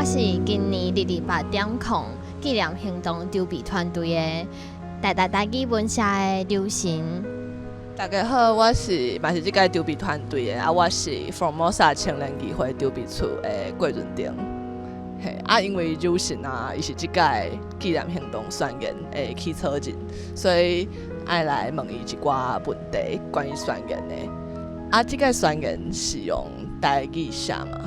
我是今年228.0纪念行动筹备团队的台语文社的刘行。大家好，我是嘛是这届筹备团队的我是 Formosa 青年议会筹备处的郭润丁。因为刘行伊是这届纪念行动宣言的起草人，所以爱来问伊一寡问题关于宣言的。这届宣言是用台语写嘛？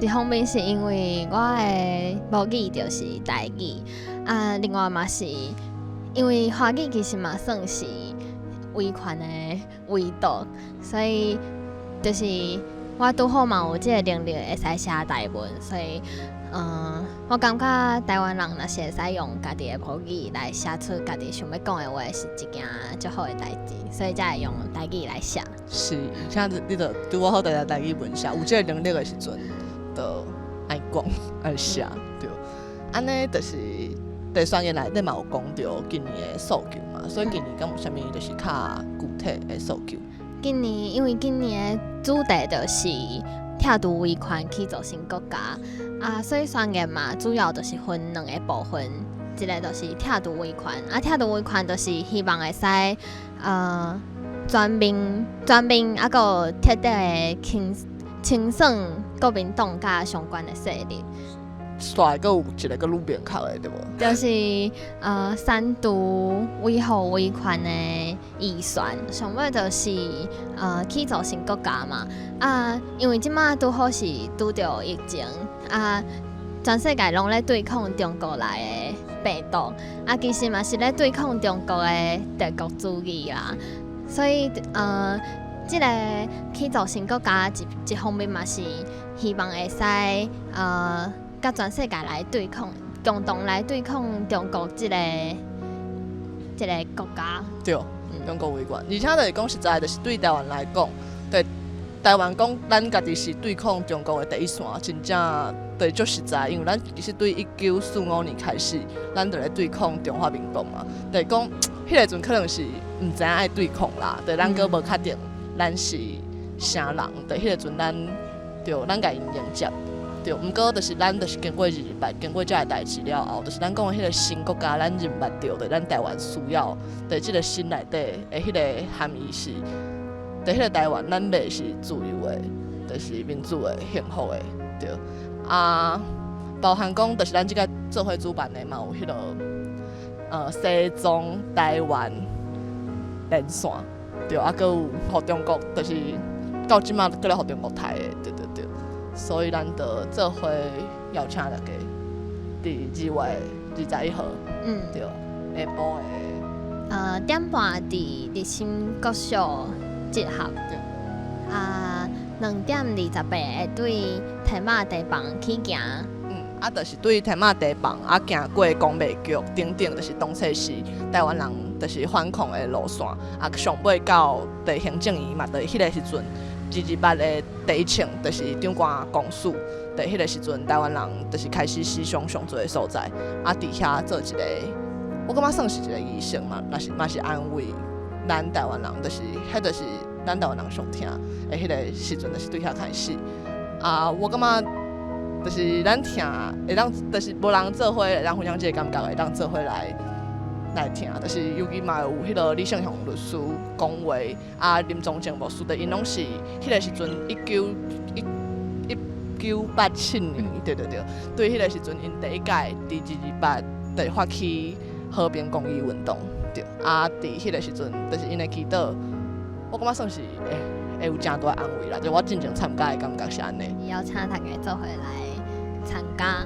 一方面是因为我的母语就是台语，另外嘛是因为华语其实嘛算是威权的味道，所以就是我拄好嘛有这个能力会使写台文，所以我感觉台湾人若是会使用家己的母语来写出家己想要讲的话，是一件足好的代志，所以才会用台语来写。是，像你著拄好台语文写，有这个能力的时阵，就爱讲爱写，对。安尼就是第宣言内底嘛有讲到今年的诉求嘛，所以今年敢有啥物就是较具体的诉求？因为今年的主题就是拆除威权去做新国家所以宣言嘛主要就是分2个部分，一个就是拆除威权拆除威权就是希望会使全面还有彻底的清算国民党甲相关的势力。煞个有一个个路边靠的对无？就是删除维护威权的预算，上尾就是去做新国家嘛因为即马拄好是拄着疫情全世界拢咧对抗中国来的病毒其实嘛是咧对抗中国的帝国主义啦，所以即个去做新国家一方面嘛是希望会使甲全世界来对抗，共同来对抗中国即个国家。对，中国威权，而且就是讲实在，就是对台湾来讲，对台湾讲，咱家己是对抗中国的第一线，真正对足实在，因为咱其实对1945年开始，咱就咧对抗中华民国嘛，就是讲，迄个阵可能是毋知影爱对抗啦，对咱阁无确定咱是啥人，对迄个阵咱甲因迎接。对，毋过就是咱就是经过日捌，经过这个代志了后，就是咱讲的迄个新国家，咱认捌到的，咱台湾需要的即个心内底的迄个含义是，在迄个台湾，咱要是自由的，就是民主的、幸福的，对。包含讲就是咱即个做伙主办的嘛，有迄个西中台湾连线，对，阁有互中国，就是到即马阁咧互中国台的，对。所以咱就做伙邀请大家，伫2月21号，对，下晡的点半伫日新国小集合，对2点28会对天马地磅去行，就是对天马地磅行过公卫局等等，就是当初是台湾人就是反抗的路线上尾到地行政院嘛，就是迄个时阵。228的第一程就是长官公署，在迄个时阵，台湾人就是开始死伤上多的所在，伫遐做一个，我感觉算是一个仪式嘛，嘛是安慰咱台湾人，就是迄就是咱台湾人上听的迄个时阵，就是对遐开始。我感觉就是咱听会当，就是无人做伙会当分享这个感觉，会当做伙来听，就是尤其嘛有迄个李胜雄律师讲话，林宗正牧师的，因拢是迄个时阵1987年，对，对迄个时阵因第一届伫228就发起和平公益运动，对，伫迄个时阵就是因的祈祷，我感觉算是会有真大安慰啦，就我真正参加的感觉是安尼。邀请大家做伙来参加。